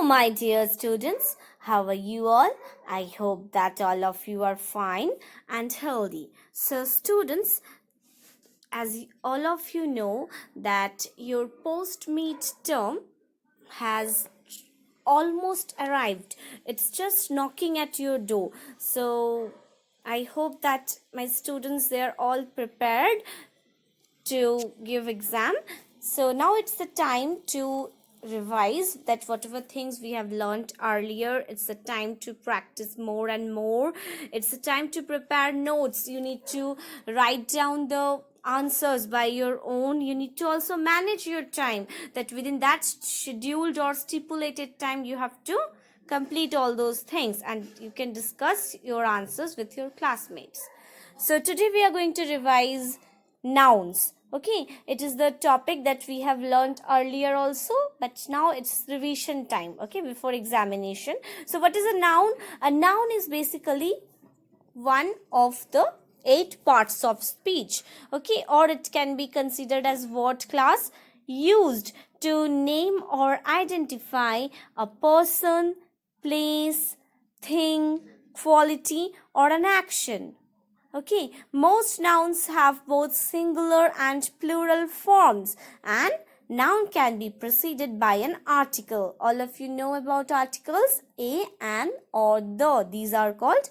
my dear students, how are you all? I hope that all of you are fine and healthy. So, students, as all of you know, that your post-meet term has almost arrived. It's just knocking at your door. So, I hope that my students, they are all prepared to give exam. So now it's the time to revise that whatever things we have learned earlier. It's the time to practice more and more. It's the time to prepare notes. You need to write down the answers by your own. You need to also manage your time, that within that scheduled or stipulated time you have to complete all those things, and you can discuss your answers with your classmates. So today we are going to revise nouns. Okay, it is the topic that we have learned earlier also, but now it's revision time, okay, before examination. So what is a noun? A noun is basically one of the 8 parts of speech, okay, or it can be considered as word class used to name or identify a person, place, thing, quality, or an action. Okay, most nouns have both singular and plural forms, and noun can be preceded by an article. All of you know about articles, a, an, or the. These are called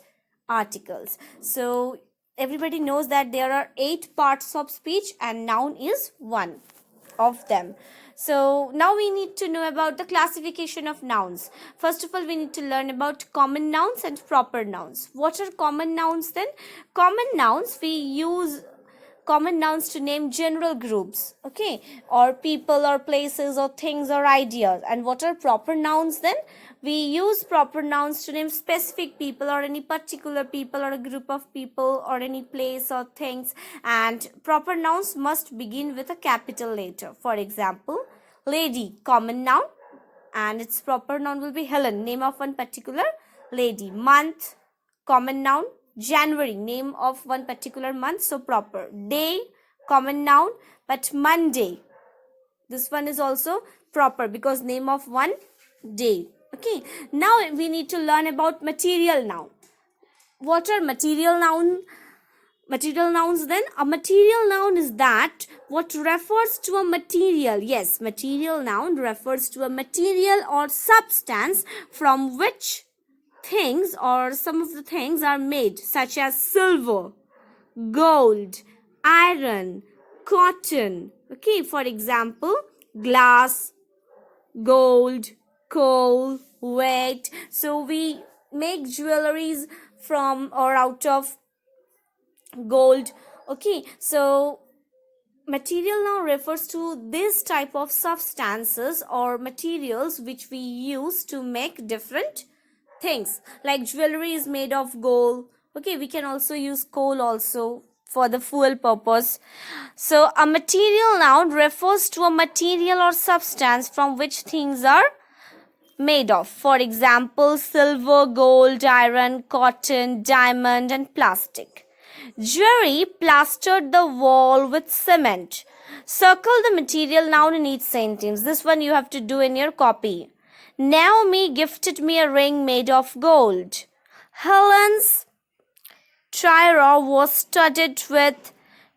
articles. So everybody knows that there are 8 parts of speech and noun is one of them. So now we need to know about the classification of nouns. First of all, we need to learn about common nouns and proper nouns. What are common nouns then? Common nouns, we use common nouns to name general groups, okay, or people or places or things or ideas. And what are proper nouns then? We use proper nouns to name specific people or any particular people or a group of people or any place or things. And proper nouns must begin with a capital letter. For example, lady, common noun, and its proper noun will be Helen, name of one particular lady. Month, common noun, January, name of one particular month, so proper. Day, common noun, but Monday, this one is also proper because name of one day. Okay, now we need to learn about material noun. What are material noun? Material nouns then? A material noun is that what refers to a material. Yes, material noun refers to a material or substance from which things or some of the things are made, such as silver, gold, iron, cotton. Okay, for example, glass, gold, coal, weight. So we make jewelries from or out of gold. Okay, so material now refers to this type of substances or materials which we use to make different things. Like jewelry is made of gold. Okay, we can also use coal also for the fuel purpose. So a material noun refers to a material or substance from which things are made of. For example, silver, gold, iron, cotton, diamond, and plastic. Jerry plastered the wall with cement. Circle the material noun in each sentence. This one you have to do in your copy. Naomi gifted me a ring made of gold. Helen's tiara was studded with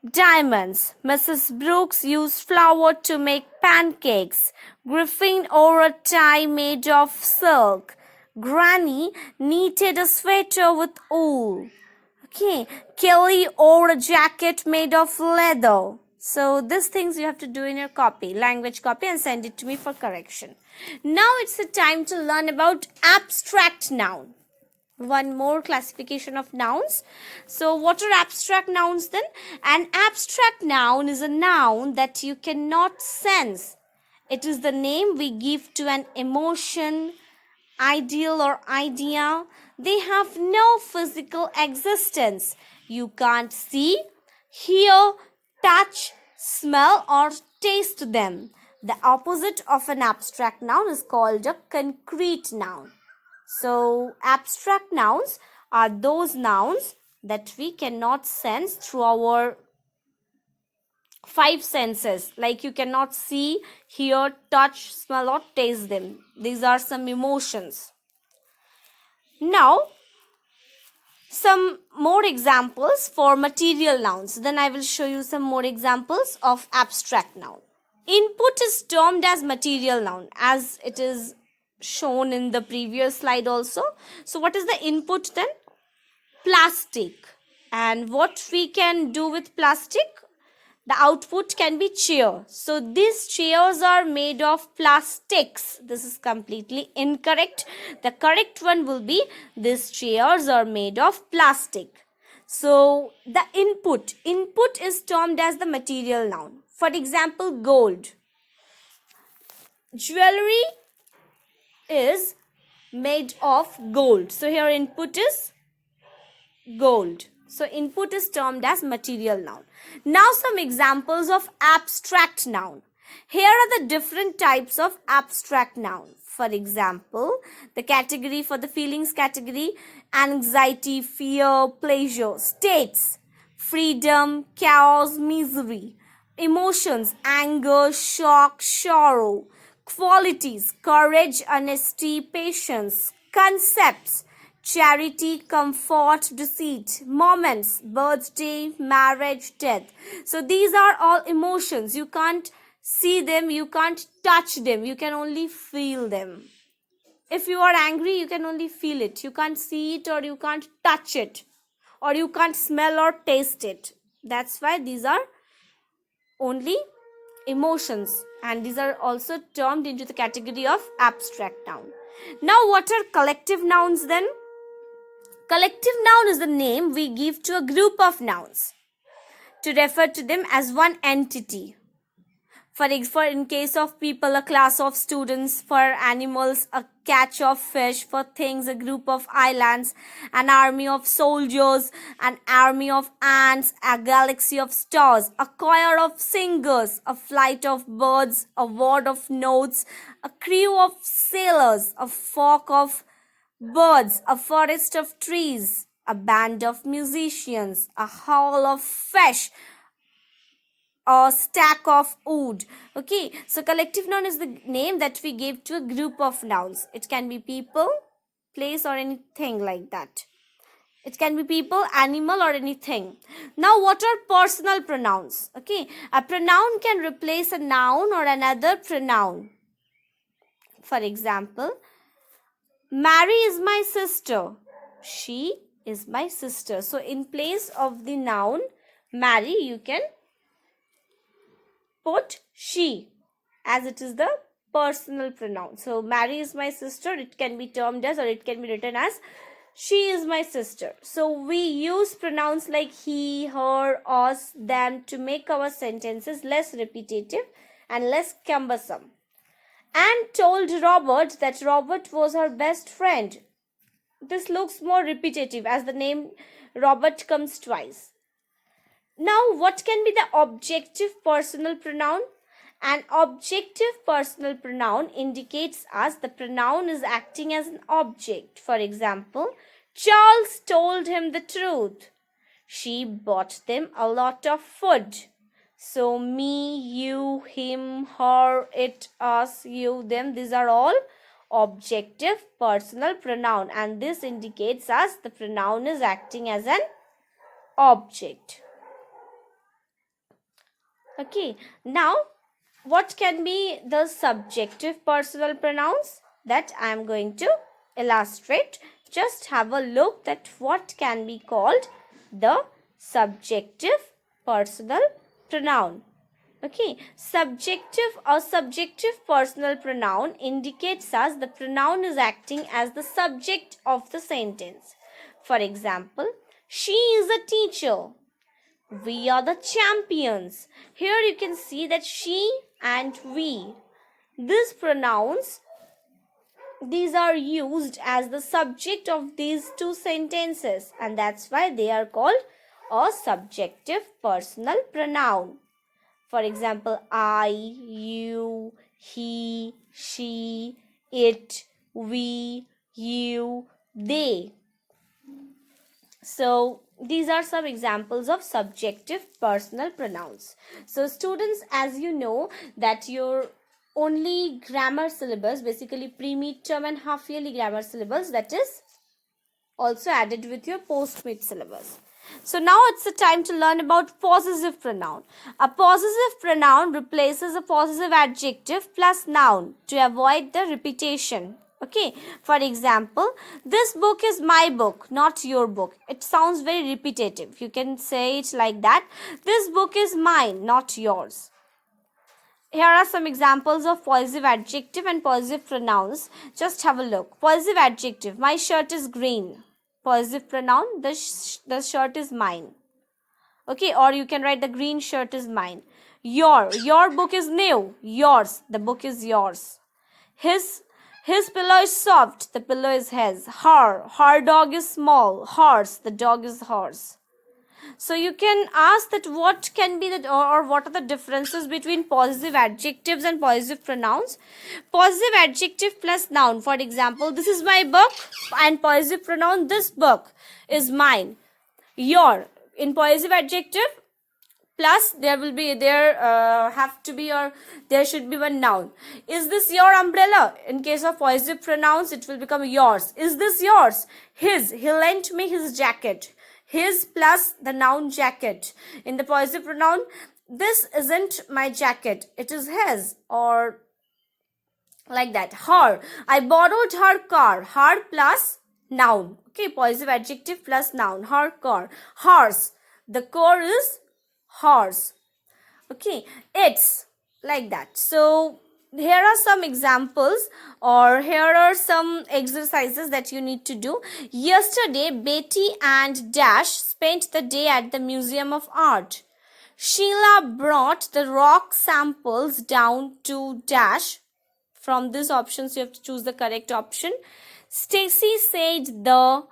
diamonds. Mrs. Brooks used flour to make pancakes. Griffin wore a tie made of silk. Granny knitted a sweater with wool. Okay, Kelly wore a jacket made of leather. So these things you have to do in your copy, language copy, and send it to me for correction. Now it's the time to learn about abstract noun. One more classification of nouns. So what are abstract nouns then? An abstract noun is a noun that you cannot sense. It is the name we give to an emotion, ideal, or idea. They have no physical existence. You can't see, hear, touch, smell, or taste them. The opposite of an abstract noun is called a concrete noun. So abstract nouns are those nouns that we cannot sense through our 5 senses, like you cannot see, hear, touch, smell or taste them. These are some emotions. Now some more examples for material nouns. Then I will show you some more examples of abstract noun. Input is termed as material noun, as it is shown in the previous slide also. So what is the input then? Plastic. And what we can do with plastic? The output can be chair. So these chairs are made of plastics. This is completely incorrect. The correct one will be these chairs are made of plastic. So the input is termed as the material noun. For example, gold. Jewelry is made of gold. So here input is gold. So input is termed as material noun. Now some examples of abstract noun. Here are the different types of abstract noun. For example, the category for the feelings category: anxiety, fear, pleasure. States: freedom, chaos, misery. Emotions: anger, shock, sorrow. Qualities: courage, honesty, patience. Concepts: charity, comfort, deceit. Moments: birthday, marriage, death. So these are all emotions. You can't see them, you can't touch them, you can only feel them. If you are angry, you can only feel it. You can't see it, or you can't touch it, or you can't smell or taste it. That's why these are only emotions, and these are also termed into the category of abstract noun. Now what are collective nouns then? Collective noun is the name we give to a group of nouns to refer to them as one entity. For in case of people, a class of students; for animals, a catch of fish; for things, a group of islands; an army of soldiers; an army of ants; a galaxy of stars; a choir of singers; a flight of birds; a word of notes; a crew of sailors; a flock of birds; a forest of trees; a band of musicians; a haul of fish; a stack of wood. Okay, so collective noun is the name that we give to a group of nouns. It can be people, place or anything like that. It can be people, animal or anything. Now what are personal pronouns? Okay, a pronoun can replace a noun or another pronoun. For example, Mary is my sister. She is my sister. So in place of the noun Mary, you can put she, as it is the personal pronoun. So Mary is my sister, it can be termed as, or it can be written as, she is my sister. So we use pronouns like he, her, us, them to make our sentences less repetitive and less cumbersome. Anne told Robert that Robert was her best friend. This looks more repetitive as the name Robert comes twice. Now, what can be the objective personal pronoun? An objective personal pronoun indicates us the pronoun is acting as an object. For example, Charles told him the truth. She bought them a lot of food. So me, you, him, her, it, us, you, them, these are all objective personal pronoun, and this indicates us the pronoun is acting as an object. Okay, now what can be the subjective personal pronouns that I am going to illustrate? Just have a look that what can be called the subjective personal pronoun. Okay, subjective or subjective personal pronoun indicates us the pronoun is acting as the subject of the sentence. For example, she is a teacher. We are the champions. Here you can see that she and we. These pronouns, these are used as the subject of these two sentences, and that's why they are called a subjective personal pronoun. For example, I, you, he, she, it, we, you, they. So these are some examples of subjective personal pronouns. So students, as you know that your only grammar syllabus, basically pre-midterm and half-yearly grammar syllabus, that is also added with your post-mid syllabus. So now it's the time to learn about possessive pronoun. A possessive pronoun replaces a possessive adjective plus noun to avoid the repetition. Okay, for example, this book is my book, not your book. It sounds very repetitive. You can say it like that. This book is mine, not yours. Here are some examples of possessive adjective and possessive pronouns. Just have a look. Possessive adjective, my shirt is green. Possessive pronoun, the shirt is mine. Okay, or you can write the green shirt is mine. Your book is new. Yours, the book is yours. His pillow is soft. The pillow is his. Her dog is small. Horse, the dog is horse. So you can ask that what can be the or what are the differences between possessive adjectives and possessive pronouns. Possessive adjective plus noun. For example, this is my book, and possessive pronoun, this book is mine. Your, in possessive adjective plus there should be one noun. Is this your umbrella? In case of possessive pronouns, it will become yours. Is this yours? His, he lent me his jacket. His plus the noun jacket. In the possessive pronoun, this isn't my jacket, it is his, or like that. Her, I borrowed her car. Her plus noun. Okay, possessive adjective plus noun. Her car. Horse, the car is horse. Okay, it's like that. So here are some examples, or here are some exercises that you need to do. Yesterday, Betty and Dash spent the day at the Museum of Art. Sheila brought the rock samples down to Dash. From these options, you have to choose the correct option. Stacy said the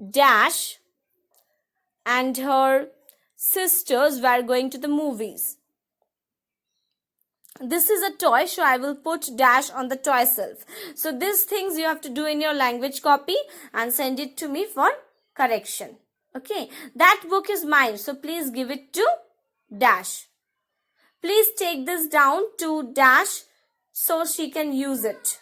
Dash and her sisters were going to the movies. This is a toy, so I will put dash on the toy shelf. So these things you have to do in your language copy and send it to me for correction. Okay, that book is mine, so please give it to dash. Please take this down to dash so she can use it.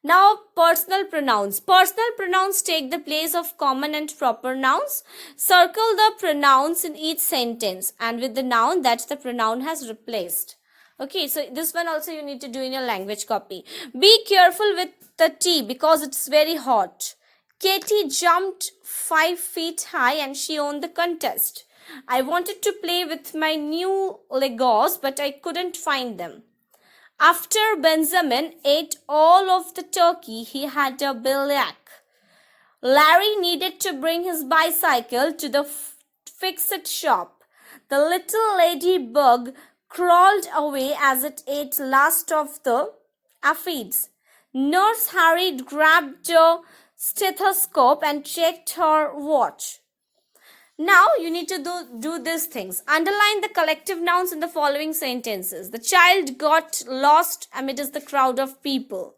Now, personal pronouns. Personal pronouns take the place of common and proper nouns. Circle the pronouns in each sentence and with the noun that the pronoun has replaced. Okay, so this one also you need to do in your language copy. Be careful with the tea because it's very hot. Katie jumped 5 feet high and she won the contest. I wanted to play with my new Legos, but I couldn't find them. After Benjamin ate all of the turkey, he had a bellyache. Larry needed to bring his bicycle to the fix-it shop. The little ladybug crawled away as it ate last of the aphids. Nurse Harry grabbed a stethoscope and checked her watch. Now you need to do these things. Underline the collective nouns in the following sentences. The child got lost amidst the crowd of people.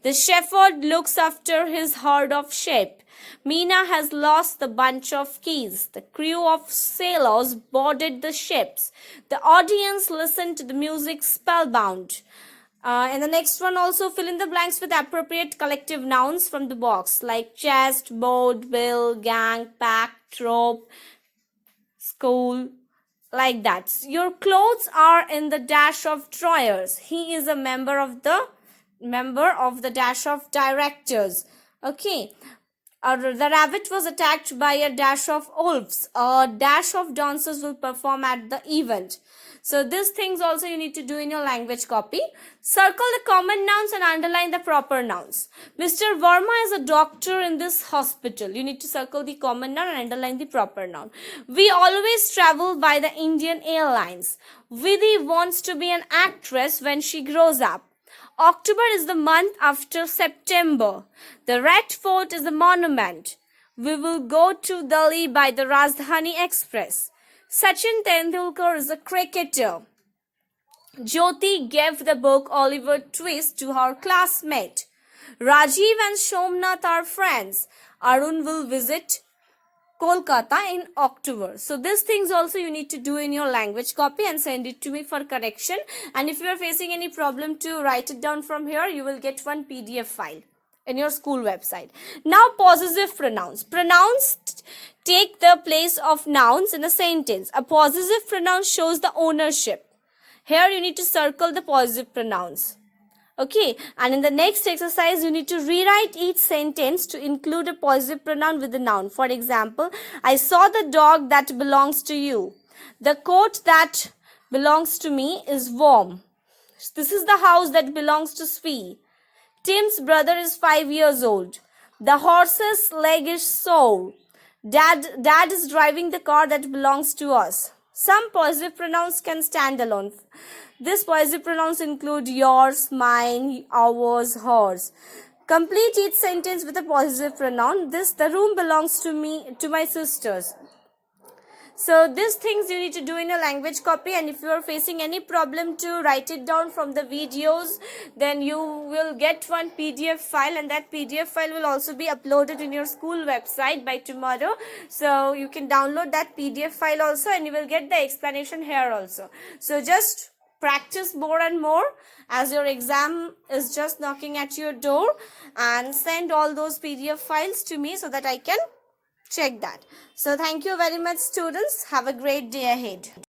The shepherd looks after his herd of sheep. Mina has lost the bunch of keys. The crew of sailors boarded the ships. The audience listened to the music spellbound. And the next one also, fill in the blanks with appropriate collective nouns from the box like chest, boat, bill, gang, pack, trope, school, like that. Your clothes are in the dash of drawers. He is a member of the dash of directors. Okay. The rabbit was attacked by a dash of wolves. A dash of dancers will perform at the event. So these things also you need to do in your language copy. Circle the common nouns and underline the proper nouns. Mr. Verma is a doctor in this hospital. You need to circle the common noun and underline the proper noun. We always travel by the Indian Airlines. Vidhi wants to be an actress when she grows up. October is the month after September. The Red Fort is a monument. We will go to Delhi by the Rajdhani Express. Sachin Tendulkar is a cricketer. Jyoti gave the book Oliver Twist to her classmate. Rajiv and Shomnath are friends. Arun will visit Kolkata in October. So these things also you need to do in your language copy and send it to me for correction. And if you are facing any problem to write it down from here, you will get one PDF file in your school website. Now possessive pronouns. Pronouns take the place of nouns in a sentence. A possessive pronoun shows the ownership. Here you need to circle the possessive pronouns. Okay, and in the next exercise, you need to rewrite each sentence to include a possessive pronoun with the noun. For example, I saw the dog that belongs to you. The coat that belongs to me is warm. This is the house that belongs to Svi. Tim's brother is 5 years old. The horse's leg is sore. Dad is driving the car that belongs to us. Some possessive pronouns can stand alone. These possessive pronouns include yours, mine, ours, hers. Complete each sentence with a possessive pronoun. The room belongs to me, to my sisters. So these things you need to do in a language copy, and if you are facing any problem to write it down from the videos, then you will get one PDF file, and that PDF file will also be uploaded in your school website by tomorrow. So you can download that PDF file also, and you will get the explanation here also. So just practice more and more as your exam is just knocking at your door, and send all those PDF files to me so that I can check that. So thank you very much, students. Have a great day ahead.